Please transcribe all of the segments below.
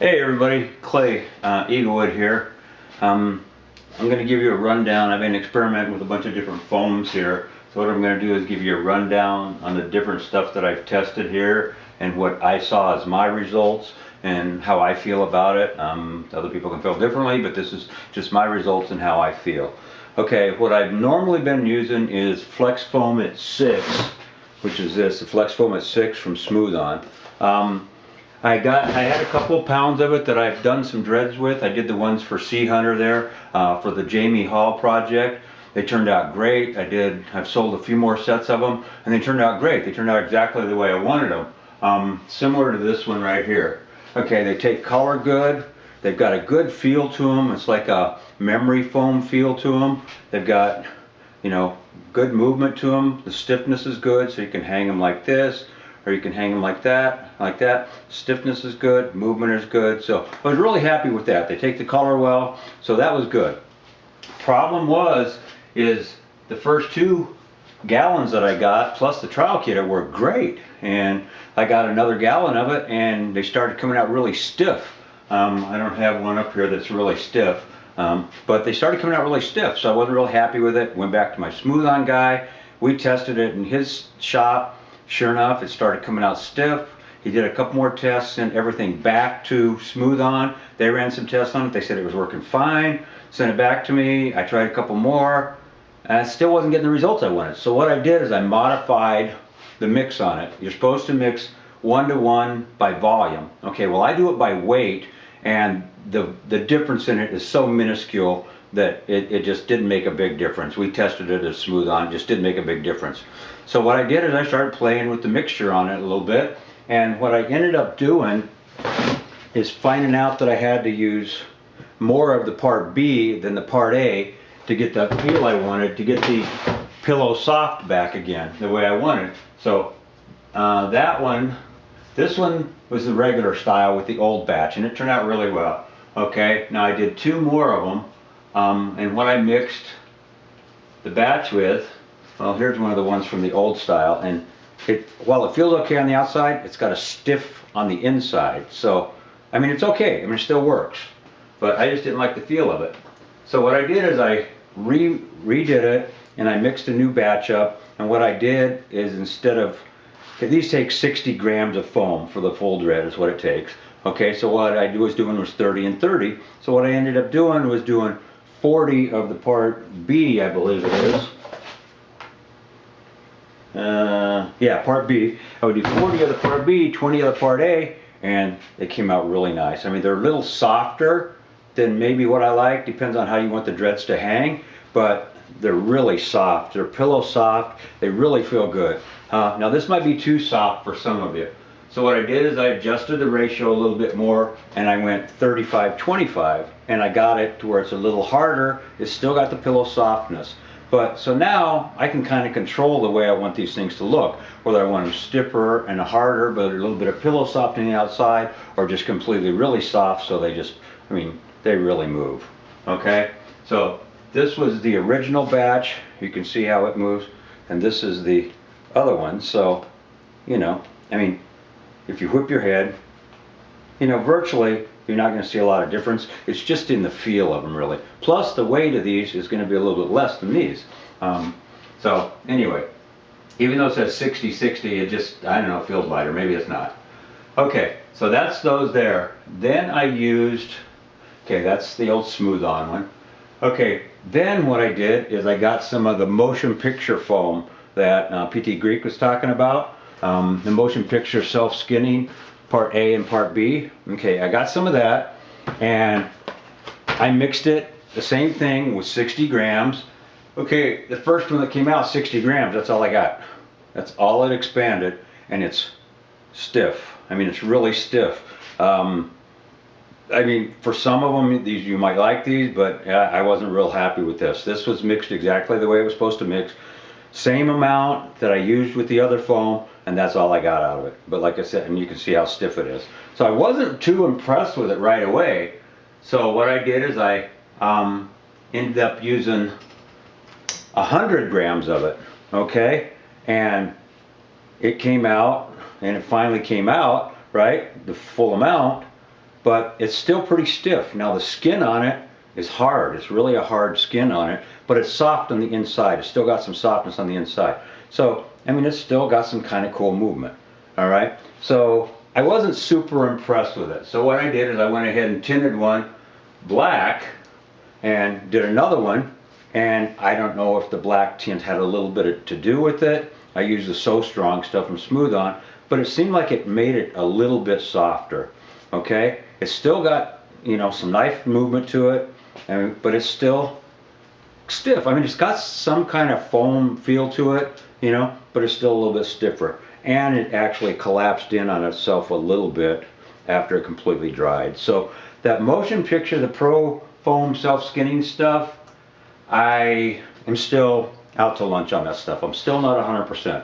Hey everybody, Clay Eaglewood here. I'm going to give you a rundown. I've been experimenting with a bunch of different foams here. So what I'm going to do is give you a rundown on the different stuff that I've tested here and what I saw as my results and how I feel about it. Other people can feel differently, but this is just my results and how I feel. Okay, what I've normally been using is Flex Foam at 6, which is this, the Flex Foam at 6 from Smooth On. I had a couple pounds of it that I've done some dreads with. I did the ones for Sea Hunter there for the Jamie Hall project. They turned out great. I've sold a few more sets of them and they turned out great. They turned out exactly the way I wanted them. Similar to this one right here. Okay, they take color good. They've got a good feel to them. It's like a memory foam feel to them. They've got, good movement to them. The stiffness is good, so you can hang them like this, or you can hang them like that, like that. Stiffness is good, movement is good. So I was really happy with that. They take the color well, so that was good. Problem is the first 2 gallons that I got, plus the trial kit, were great. And I got another gallon of it, and they started coming out really stiff. I don't have one up here that's really stiff. But they started coming out really stiff, so I wasn't real happy with it. Went back to my Smooth On guy. We tested it in his shop. Sure enough, it started coming out stiff. He did a couple more tests, sent everything back to Smooth On. They ran some tests on it. They said it was working fine. Sent it back to me. I tried a couple more, and I still wasn't getting the results I wanted. So what I did is I modified the mix on it. You're supposed to mix 1-to-1 by volume. Okay, well I do it by weight, and the difference in it is so minuscule that it just didn't make a big difference. We tested it as Smooth On, it just didn't make a big difference. So what I did is I started playing with the mixture on it a little bit, and what I ended up doing is finding out that I had to use more of the part B than the part A to get the feel I wanted, to get the pillow soft back again the way I wanted. So this one was the regular style with the old batch, and it turned out really well. Okay, now I did 2 more of them, and what I mixed the batch with, well, here's one of the ones from the old style, and while it feels okay on the outside, it's got a stiff on the inside. So, I mean, it's okay. I mean, it still works, but I just didn't like the feel of it. So what I did is I redid it, and I mixed a new batch up, and what I did is instead of, these take 60 grams of foam for the full dread is what it takes. Okay, so what I was doing was 30 and 30. So what I ended up doing was doing 40 of the part B, I believe it is. Yeah, part B. I would do 40 of the part B, 20 of the part A, and they came out really nice. I mean, they're a little softer than maybe what I like. Depends on how you want the dreads to hang, but they're really soft. They're pillow soft. They really feel good. Now this might be too soft for some of you. So what I did is I adjusted the ratio a little bit more, and I went 35-25, and I got it to where it's a little harder. It's still got the pillow softness. But so now I can kind of control the way I want these things to look, whether I want them stiffer and harder, but a little bit of pillow soft on the outside, or just completely really soft, so they just, I mean, they really move. Okay, so this was the original batch. You can see how it moves, and this is the other one. So, I mean, if you whip your head, virtually you're not going to see a lot of difference. It's just in the feel of them, really. Plus the weight of these is going to be a little bit less than these. So anyway, even though it says 60-60, it just, I don't know, it feels lighter. Maybe it's not. Okay, so that's those there. Then I used, okay, that's the old Smooth On one. Okay, then what I did is I got some of the motion picture foam that PT Greek was talking about. The motion picture self-skinning, part A and part B. Okay, I got some of that, and I mixed it, the same thing, with 60 grams. Okay, the first one that came out, 60 grams, that's all I got. That's all it expanded, and it's stiff. I mean, it's really stiff. I mean, for some of them, you might like these, but I wasn't real happy with this. This was mixed exactly the way it was supposed to mix. Same amount that I used with the other foam, and that's all I got out of it. But like I said, and you can see how stiff it is. So I wasn't too impressed with it right away. So what I did is I ended up using 100 grams of it, okay? And it came out, and it finally came out, right? The full amount. but it's still pretty stiff. Now the skin on it is hard. It's really a hard skin on it, but it's soft on the inside. It's still got some softness on the inside. So, I mean, it's still got some kind of cool movement. All right. So I wasn't super impressed with it. So what I did is I went ahead and tinted one black and did another one. And I don't know if the black tint had a little bit to do with it. I used the So Strong stuff from Smooth On, but it seemed like it made it a little bit softer. Okay. It's still got, you know, some knife movement to it, but it's still stiff. I mean, it's got some kind of foam feel to it, you know, but it's still a little bit stiffer. And it actually collapsed in on itself a little bit after it completely dried. So that Motion Picture, the Pro Foam self-skinning stuff, I am still out to lunch on that stuff. I'm still not 100%.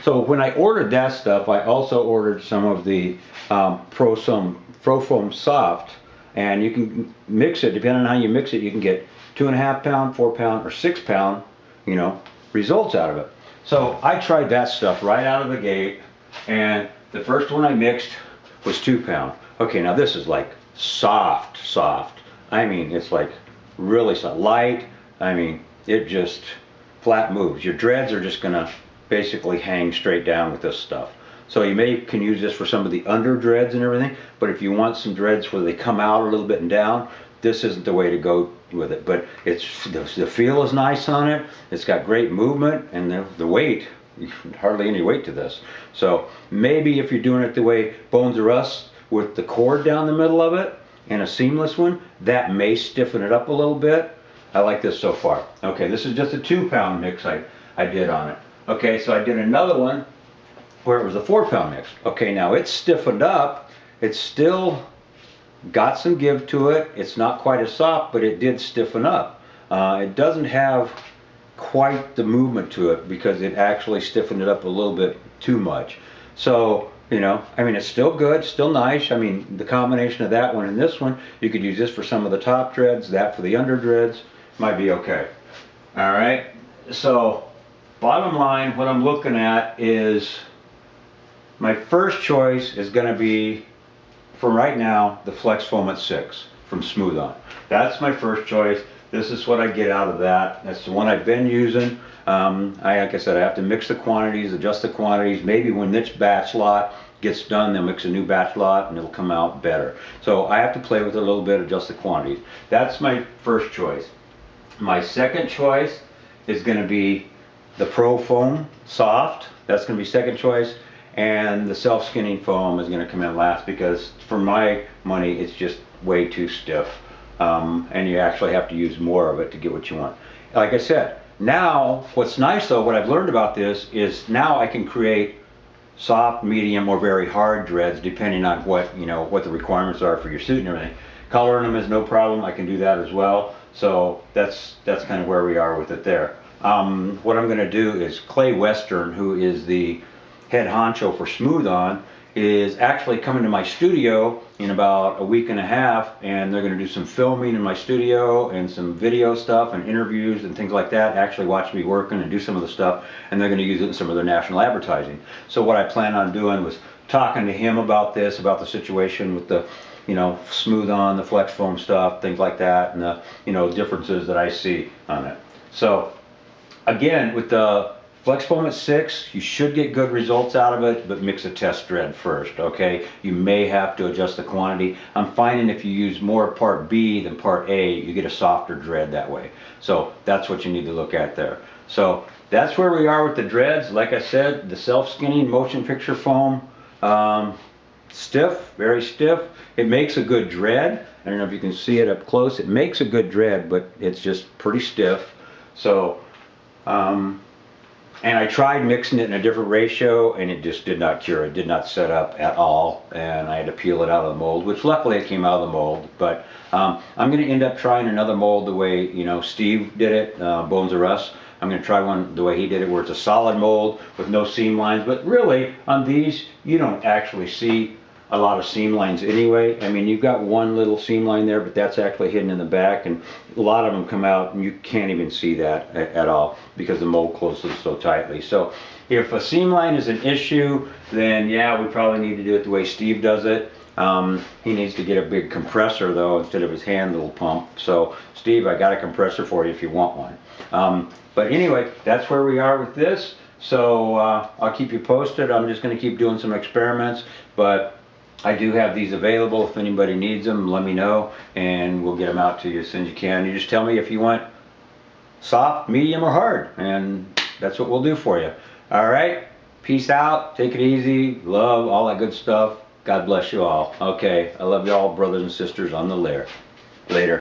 So when I ordered that stuff, I also ordered some of the Pro Foam Soft, and you can mix it, depending on how you mix it, you can get 2.5 pound, 4 pound, or 6 pound, you know, results out of it. So I tried that stuff right out of the gate, and the first one I mixed was 2 pound. Okay, now this is like soft. I mean, it's like really soft, light. I mean, it just flat moves. Your dreads are just gonna basically hang straight down with this stuff. So you can use this for some of the under dreads and everything, but if you want some dreads where they come out a little bit and down, this isn't the way to go with it. But it's the feel is nice on it. It's got great movement, and the weight, hardly any weight to this. So maybe if you're doing it the way Bones R Us with the cord down the middle of it and a seamless one, that may stiffen it up a little bit. I like this so far. Okay, this is just a 2 pound mix I did on it. Okay, so I did another one where it was a 4 pound mix. Okay, now it's stiffened up. It's still got some give to it. It's not quite as soft, but it did stiffen up. It doesn't have quite the movement to it because it actually stiffened it up a little bit too much. So, you know, I mean, it's still good, still nice. I mean, the combination of that one and this one, you could use this for some of the top dreads, that for the under dreads, might be okay. All right, so bottom line, what I'm looking at is my first choice is going to be, for right now, the Flex Foam at 6 from Smooth On. That's my first choice. This is what I get out of that. That's the one I've been using. Like I said, I have to mix the quantities, adjust the quantities. Maybe when this batch lot gets done, they'll mix a new batch lot and it'll come out better. So I have to play with it a little bit, adjust the quantities. That's my first choice. My second choice is going to be the Pro Foam Soft. That's going to be second choice. And the self-skinning foam is going to come in last because for my money it's just way too stiff, and you actually have to use more of it to get what you want. Like I said, now what's nice though, what I've learned about this is now I can create soft, medium, or very hard dreads depending on what, you know, what the requirements are for your suit and everything. Coloring them is no problem. I can do that as well. So that's kind of where we are with it there. What I'm going to do is Clay Western, who is the head honcho for Smooth On, is actually coming to my studio in about a week and a half, and they're going to do some filming in my studio and some video stuff and interviews and things like that, actually watch me working and do some of the stuff, and they're going to use it in some of their national advertising. So what I plan on doing was talking to him about this, about the situation with the, you know, Smooth On, the Flex Foam stuff, things like that, and the, you know, differences that I see on it. So again, with the Flex Foam at 6, you should get good results out of it, but mix a test dread first, okay? You may have to adjust the quantity. I'm finding if you use more part B than part A, you get a softer dread that way. So that's what you need to look at there. So that's where we are with the dreads. Like I said, the self-skinning Motion Picture Foam, stiff, very stiff. It makes a good dread. I don't know if you can see it up close. It makes a good dread, but it's just pretty stiff. So, and I tried mixing it in a different ratio, and it just did not cure. It did not set up at all, and I had to peel it out of the mold, which luckily it came out of the mold. But I'm going to end up trying another mold the way, you know, Steve did it, Bones R Us. I'm going to try one the way he did it, where it's a solid mold with no seam lines. But really, on these, you don't actually see a lot of seam lines anyway. I mean, you've got one little seam line there, but that's actually hidden in the back, and a lot of them come out and you can't even see that at all because the mold closes so tightly. So if a seam line is an issue, then yeah, we probably need to do it the way Steve does it. He needs to get a big compressor though instead of his hand little pump. So Steve, I got a compressor for you if you want one. But anyway, that's where we are with this. So I'll keep you posted. I'm just going to keep doing some experiments, but I do have these available. If anybody needs them, let me know and we'll get them out to you as soon as you can. You just tell me if you want soft, medium, or hard, and that's what we'll do for you. All right, peace out, take it easy, love, all that good stuff. God bless you all. Okay, I love you all, brothers and sisters on the lair. Later.